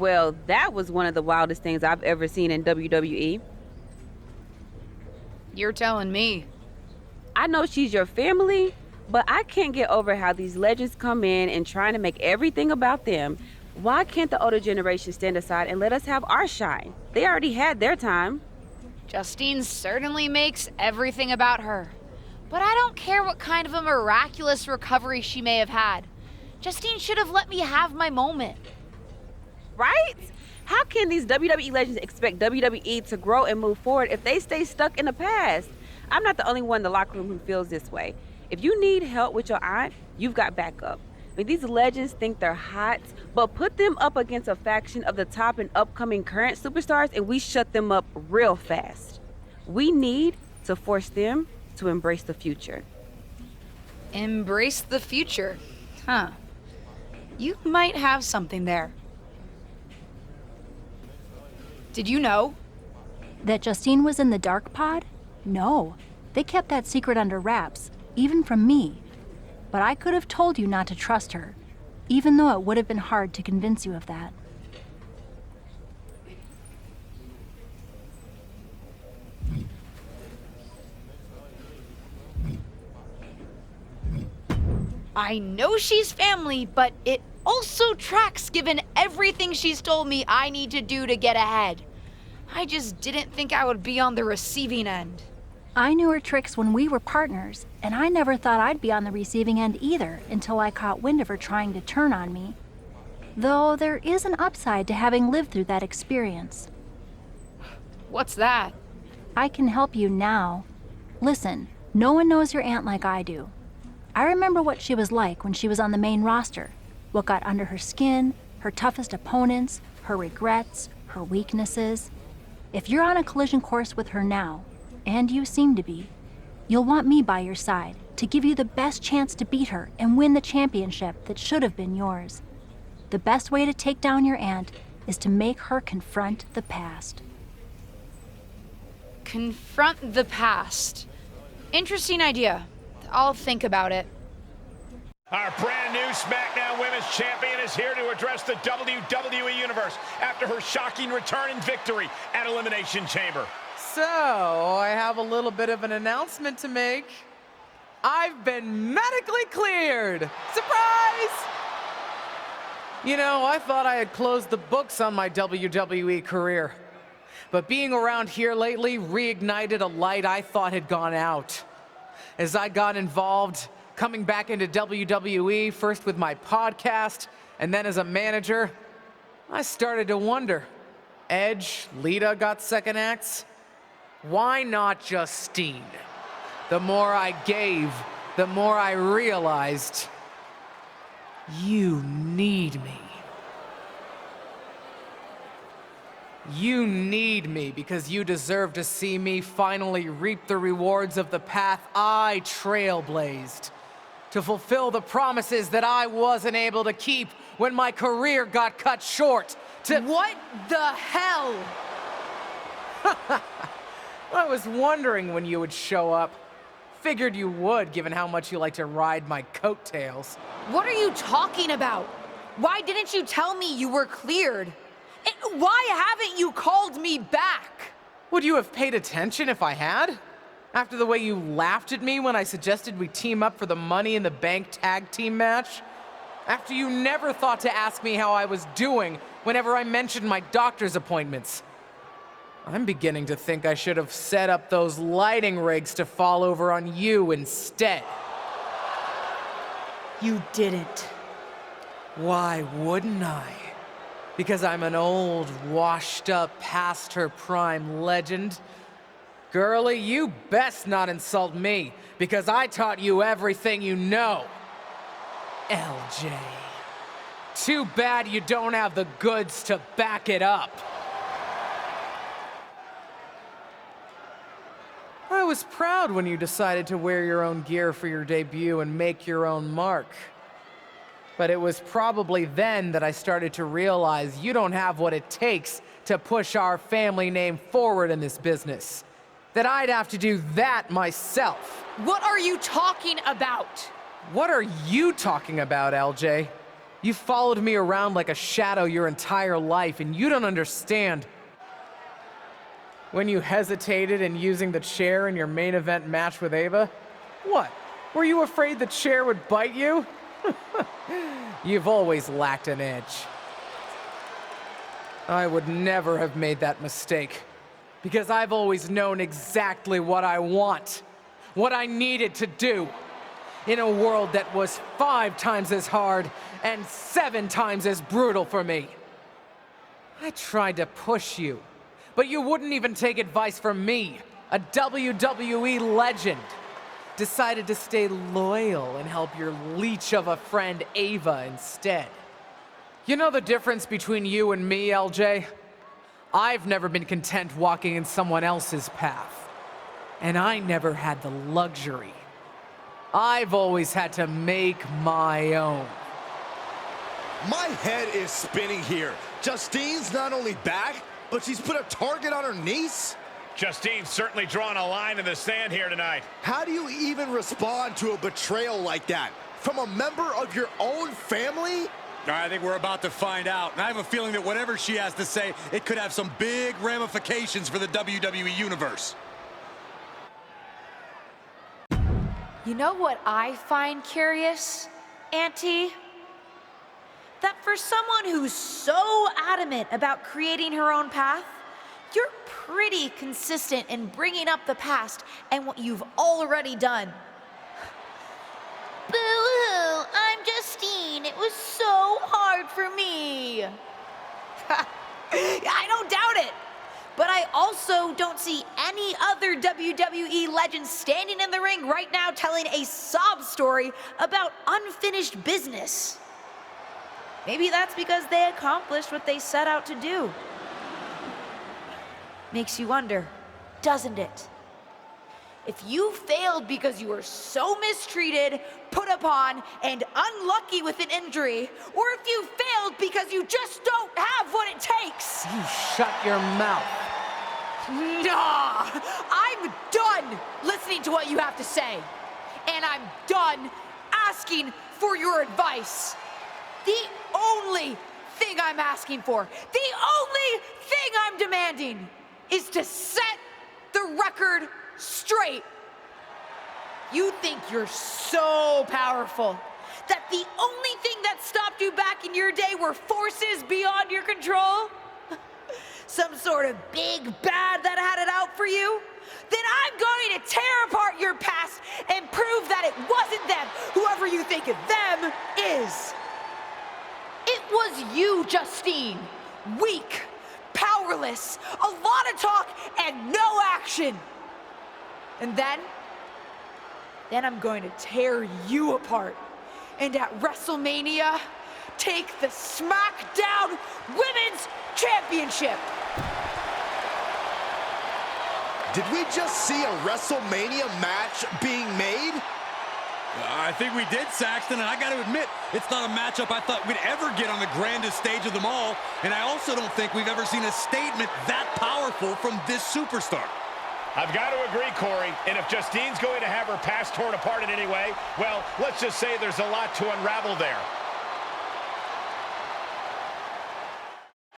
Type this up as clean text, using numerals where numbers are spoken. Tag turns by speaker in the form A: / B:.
A: Well, that was one of the wildest things I've ever seen in WWE.
B: You're telling me.
A: I know she's your family, but I can't get over how these legends come in and trying to make everything about them. Why can't the older generation stand aside and let us have our shine? They already had their time.
B: Justine certainly makes everything about her. But I don't care what kind of a miraculous recovery she may have had. Justine should have let me have my moment.
A: Right? How can these WWE legends expect WWE to grow and move forward if they stay stuck in the past? I'm not the only one in the locker room who feels this way. If you need help with your aunt, you've got backup. I mean, these legends think they're hot, but put them up against a faction of the top and upcoming current superstars and we shut them up real fast. We need to force them to embrace the future.
B: Embrace the future. Huh. You might have something there. Did you know?
C: That Justine was in the dark pod? No. They kept that secret under wraps, even from me. But I could have told you not to trust her, even though it would have been hard to convince you of that.
B: I know she's family, but it also tracks given everything she's told me I need to do to get ahead. I just didn't think I would be on the receiving end.
C: I knew her tricks when we were partners, and I never thought I'd be on the receiving end either until I caught wind of her trying to turn on me. Though there is an upside to having lived through that experience.
B: What's that?
C: I can help you now. Listen, no one knows your aunt like I do. I remember what she was like when she was on the main roster, what got under her skin, her toughest opponents, her regrets, her weaknesses. If you're on a collision course with her now, and you seem to be, you'll want me by your side to give you the best chance to beat her and win the championship that should have been yours. The best way to take down your aunt is to make her confront the past.
B: Confront the past. Interesting idea. I'll think about it.
D: Our brand new SmackDown Women's Champion is here to address the WWE Universe after her shocking return and victory at Elimination Chamber.
E: So, I have a little bit of an announcement to make. I've been medically cleared! Surprise! You know, I thought I had closed the books on my WWE career. But being around here lately reignited a light I thought had gone out. As I got involved, coming back into WWE, first with my podcast, and then as a manager, I started to wonder. Edge, Lita got second acts. Why not Justine? The more I gave, the more I realized, you need me. You need me because you deserve to see me finally reap the rewards of the path I trailblazed, to fulfill the promises that I wasn't able to keep when my career got cut short, to—
B: What the hell?
E: I was wondering when you would show up. Figured you would, given how much you like to ride my coattails.
B: What are you talking about? Why didn't you tell me you were cleared? And why haven't you called me back?
E: Would you have paid attention if I had? After the way you laughed at me when I suggested we team up for the Money in the Bank tag team match? After you never thought to ask me how I was doing whenever I mentioned my doctor's appointments? I'm beginning to think I should have set up those lighting rigs to fall over on you instead.
B: You didn't.
E: Why wouldn't I? Because I'm an old, washed-up, past-her-prime legend? Girlie, you best not insult me, because I taught you everything you know. LJ. Too bad you don't have the goods to back it up. I was proud when you decided to wear your own gear for your debut and make your own mark. But it was probably then that I started to realize you don't have what it takes to push our family name forward in this business. That I'd have to do that myself.
B: What are you talking about?
E: What are you talking about, LJ? You followed me around like a shadow your entire life, and you don't understand. When you hesitated in using the chair in your main event match with Ava, what? Were you afraid the chair would bite you? You've always lacked an edge. I would never have made that mistake, because I've always known exactly what I want, what I needed to do, in a world that was 5 times as hard and 7 times as brutal for me. I tried to push you, but you wouldn't even take advice from me, a WWE legend. Decided to stay loyal and help your leech of a friend Ava instead. You know the difference between you and me, LJ? I've never been content walking in someone else's path. And I never had the luxury. I've always had to make my own.
F: My head is spinning here. Justine's not only back, but she's put a target on her niece?
D: Justine's certainly drawn a line in the sand here tonight.
F: How do you even respond to a betrayal like that? From a member of your own family?
G: I think we're about to find out. And I have a feeling that whatever she has to say, it could have some big ramifications for the WWE Universe.
B: You know what I find curious, Auntie? That for someone who's so adamant about creating her own path, you're pretty consistent in bringing up the past and what you've already done. Boo-hoo, I'm Justine. It was so hard for me. I don't doubt it. But I also don't see any other WWE legends standing in the ring right now telling a sob story about unfinished business. Maybe that's because they accomplished what they set out to do. Makes you wonder, doesn't it? If you failed because you were so mistreated, put upon, and unlucky with an injury, or if you failed because you just don't have what it takes.
E: You shut your mouth.
B: Nah, I'm done listening to what you have to say. And I'm done asking for your advice. The only thing I'm asking for, the only thing I'm demanding is to set the record straight. You think you're so powerful that the only thing that stopped you back in your day were forces beyond your control? Some sort of big bad that had it out for you? Then I'm going to tear apart your past and prove that it wasn't them, whoever you think of them is. It was you, Justine. Weak, powerless, a lot of talk and no action. And then I'm going to tear you apart. And at WrestleMania, take the SmackDown Women's Championship.
F: Did we just see a WrestleMania match being made?
G: I think we did, Saxton, and I got to admit, it's not a matchup I thought we'd ever get on the grandest stage of them all, and I also don't think we've ever seen a statement that powerful from this superstar.
D: I've got to agree, Corey, and if Justine's going to have her past torn apart in any way, well, let's just say there's a lot to unravel there.